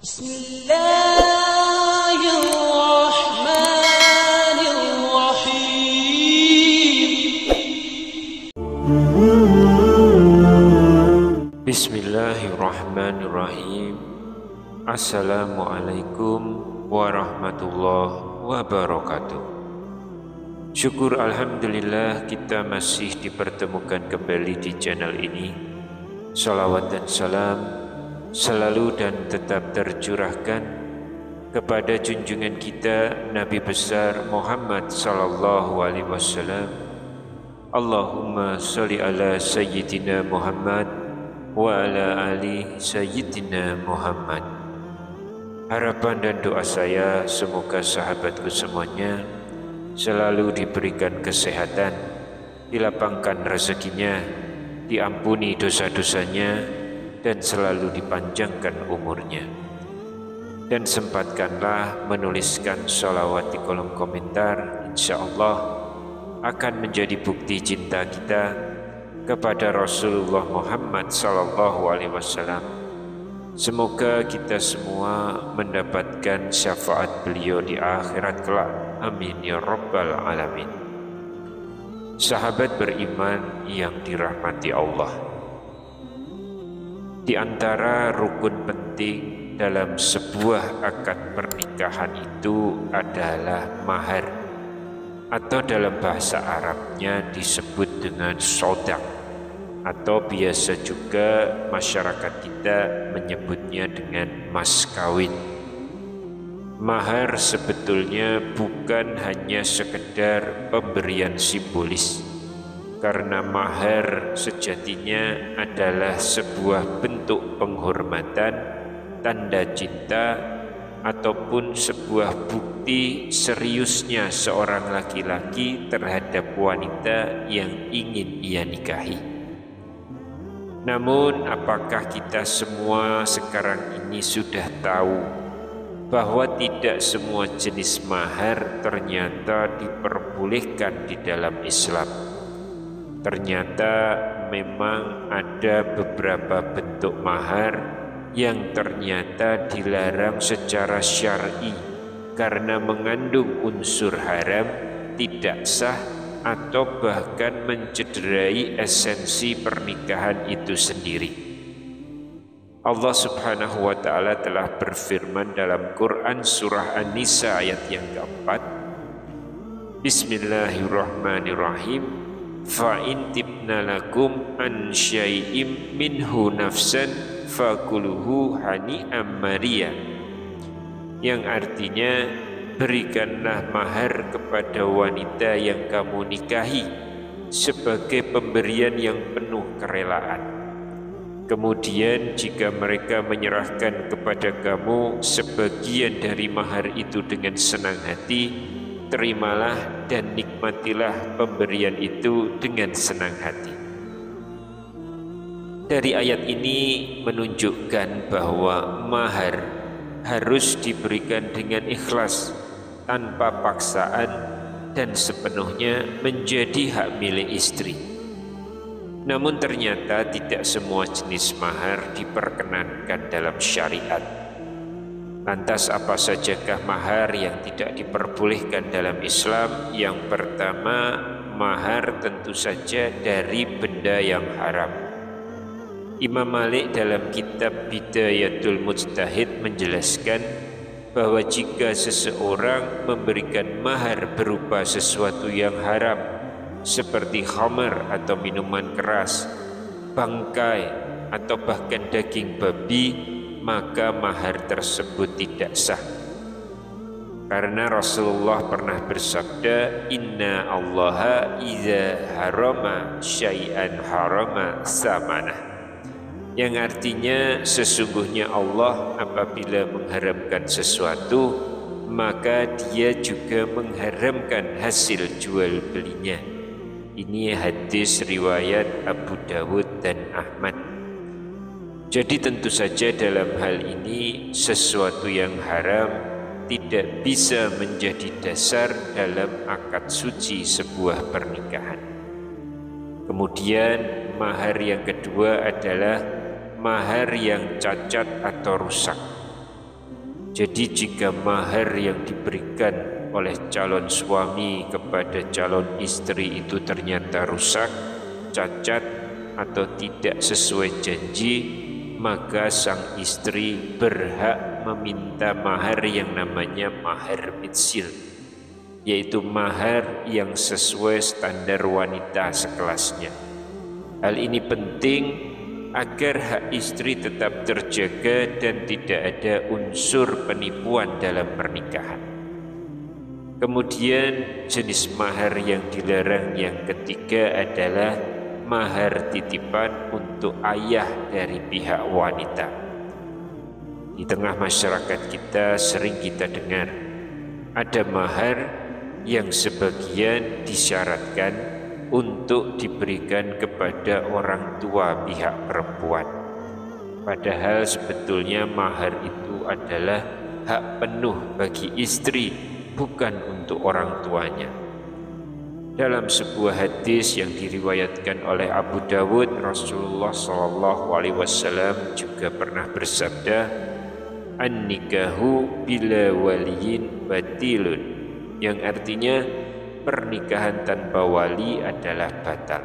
Bismillahirrahmanirrahim. Bismillahirrahmanirrahim. Assalamualaikum warahmatullahi wabarakatuh. Syukur alhamdulillah kita masih dipertemukan kembali di channel ini. Salawat dan salam selalu dan tetap tercurahkan kepada junjungan kita Nabi besar Muhammad sallallahu alaihi wasallam. Allahumma sholli ala sayyidina Muhammad wa ala ali sayyidina Muhammad. Harapan dan doa saya semoga sahabatku semuanya selalu diberikan kesehatan, dilapangkan rezekinya, diampuni dosa-dosanya, dan selalu dipanjangkan umurnya. Dan sempatkanlah menuliskan sholawat di kolom komentar. Insya Allah akan menjadi bukti cinta kita kepada Rasulullah Muhammad sallallahu alaihi wasallam. Semoga kita semua mendapatkan syafaat beliau di akhirat kelak. Amin ya rabbal alamin. Sahabat beriman yang dirahmati Allah, di antara rukun penting dalam sebuah akad pernikahan itu adalah mahar, atau dalam bahasa Arabnya disebut dengan sodak, atau biasa juga masyarakat kita menyebutnya dengan mas kawin. Mahar sebetulnya bukan hanya sekedar pemberian simbolis, karena mahar sejatinya adalah sebuah bentuk penghormatan, tanda cinta, ataupun sebuah bukti seriusnya seorang laki-laki terhadap wanita yang ingin ia nikahi. Namun apakah kita semua sekarang ini sudah tahu bahwa tidak semua jenis mahar ternyata diperbolehkan di dalam Islam? Ternyata memang ada beberapa bentuk mahar yang ternyata dilarang secara syar'i karena mengandung unsur haram, tidak sah, atau bahkan mencederai esensi pernikahan itu sendiri. Allah subhanahu wa ta'ala telah berfirman dalam Quran surah An-Nisa ayat yang keempat. Bismillahirrahmanirrahim. Fa'in tibna lakum an syai'im minhu nafsan fakuluhu hani'am maria, yang artinya berikanlah mahar kepada wanita yang kamu nikahi sebagai pemberian yang penuh kerelaan. Kemudian jika mereka menyerahkan kepada kamu sebagian dari mahar itu dengan senang hati, terimalah dan nikmatilah pemberian itu dengan senang hati. Dari ayat ini menunjukkan bahwa mahar harus diberikan dengan ikhlas, tanpa paksaan, dan sepenuhnya menjadi hak milik istri. Namun ternyata tidak semua jenis mahar diperkenankan dalam syariat. Lantas apa sajakah mahar yang tidak diperbolehkan dalam Islam? Yang pertama, mahar tentu saja dari benda yang haram. Imam Malik dalam kitab Bidayatul Mujtahid menjelaskan bahwa jika seseorang memberikan mahar berupa sesuatu yang haram seperti khamar atau minuman keras, bangkai, atau bahkan daging babi, maka mahar tersebut tidak sah. Karena Rasulullah pernah bersabda, Inna Allaha iza harama syai'an harama samanah, yang artinya sesungguhnya Allah apabila mengharamkan sesuatu, maka dia juga mengharamkan hasil jual belinya. Ini hadis riwayat Abu Dawud dan Ahmad. Jadi tentu saja dalam hal ini sesuatu yang haram tidak bisa menjadi dasar dalam akad suci sebuah pernikahan. Kemudian mahar yang kedua adalah mahar yang cacat atau rusak. Jadi jika mahar yang diberikan oleh calon suami kepada calon istri itu ternyata rusak, cacat, atau tidak sesuai janji, maka sang istri berhak meminta mahar yang namanya mahar mitsil, yaitu mahar yang sesuai standar wanita sekelasnya. Hal ini penting agar hak istri tetap terjaga dan tidak ada unsur penipuan dalam pernikahan. Kemudian jenis mahar yang dilarang yang ketiga adalah mahar titipan untuk ayah dari pihak wanita. Di tengah masyarakat kita sering kita dengar ada mahar yang sebagian disyaratkan untuk diberikan kepada orang tua pihak perempuan. Padahal sebetulnya mahar itu adalah hak penuh bagi istri, bukan untuk orang tuanya. Dalam sebuah hadis yang diriwayatkan oleh Abu Dawud, Rasulullah SAW juga pernah bersabda, "An-nikahu bila waliyin batilun," yang artinya pernikahan tanpa wali adalah batal.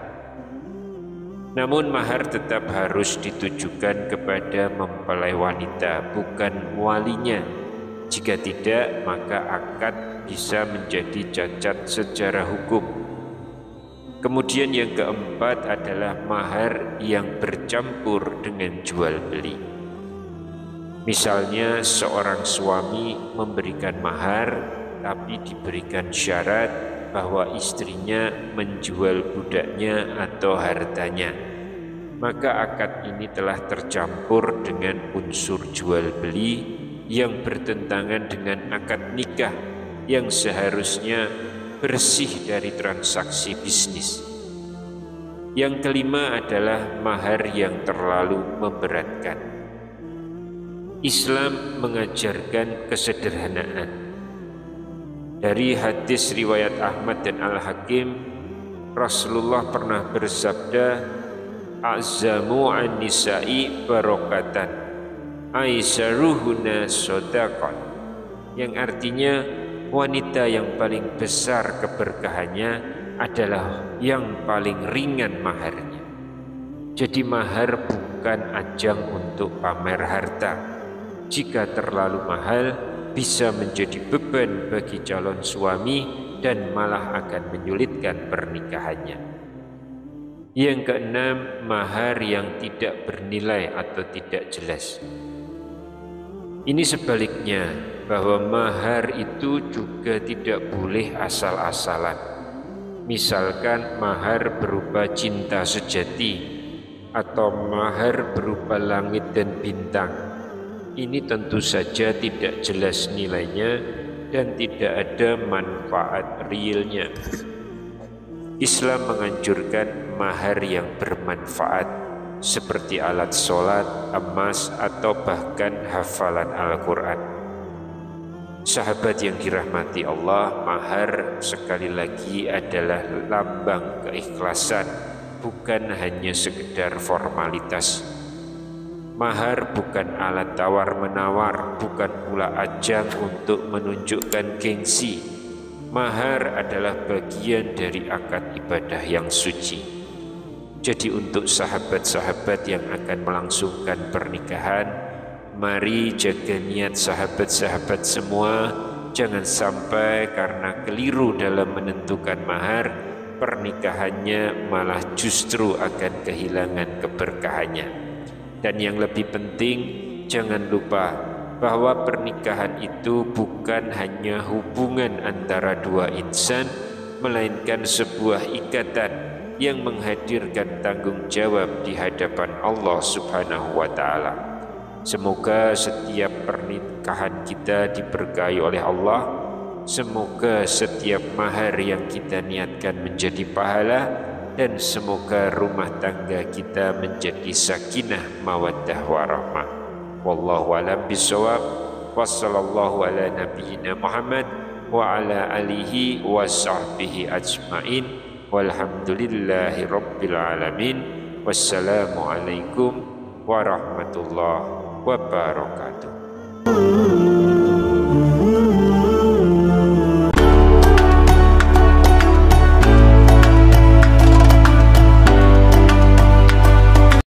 Namun mahar tetap harus ditujukan kepada mempelai wanita, bukan walinya. Jika tidak, maka akad bisa menjadi cacat secara hukum. Kemudian yang keempat adalah mahar yang bercampur dengan jual beli. Misalnya seorang suami memberikan mahar tapi diberikan syarat bahwa istrinya menjual budaknya atau hartanya, maka akad ini telah tercampur dengan unsur jual beli yang bertentangan dengan akad nikah yang seharusnya bersih dari transaksi bisnis. Yang kelima adalah mahar yang terlalu memberatkan. Islam mengajarkan kesederhanaan. Dari hadis riwayat Ahmad dan Al-Hakim, Rasulullah pernah bersabda, "A'zamu an-nisa'i barokatan, aisaruhuna sodaqan," yang artinya wanita yang paling besar keberkahannya adalah yang paling ringan maharnya. Jadi mahar bukan ajang untuk pamer harta. Jika terlalu mahal, bisa menjadi beban bagi calon suami dan malah akan menyulitkan pernikahannya. Yang keenam, mahar yang tidak bernilai atau tidak jelas. Ini sebaliknya, bahwa mahar itu juga tidak boleh asal-asalan. Misalkan mahar berupa cinta sejati atau mahar berupa langit dan bintang. Ini tentu saja tidak jelas nilainya dan tidak ada manfaat realnya. Islam menganjurkan mahar yang bermanfaat seperti alat sholat, emas, atau bahkan hafalan Al-Quran. Sahabat yang dirahmati Allah, mahar sekali lagi adalah lambang keikhlasan, bukan hanya sekedar formalitas. Mahar bukan alat tawar-menawar, bukan pula ajang untuk menunjukkan gengsi. Mahar adalah bagian dari akad ibadah yang suci. Jadi untuk sahabat-sahabat yang akan melangsungkan pernikahan, mari jaga niat sahabat-sahabat semua. Jangan sampai karena keliru dalam menentukan mahar, pernikahannya malah justru akan kehilangan keberkahannya. Dan yang lebih penting, jangan lupa bahwa pernikahan itu bukan hanya hubungan antara dua insan, melainkan sebuah ikatan yang menghadirkan tanggung jawab di hadapan Allah Subhanahu wa Ta'ala. Semoga setiap pernikahan kita diberkahi oleh Allah. Semoga setiap mahar yang kita niatkan menjadi pahala, dan semoga rumah tangga kita menjadi sakinah mawaddah warahmah. Wallahu a'lam bishawab. Wassallallahu ala nabiyyina Muhammad wa ala alihi wa sahbihi ajmain. Walhamdulillahi rabbil alamin. Wassalamu alaikum warahmatullahi wabarakatuh.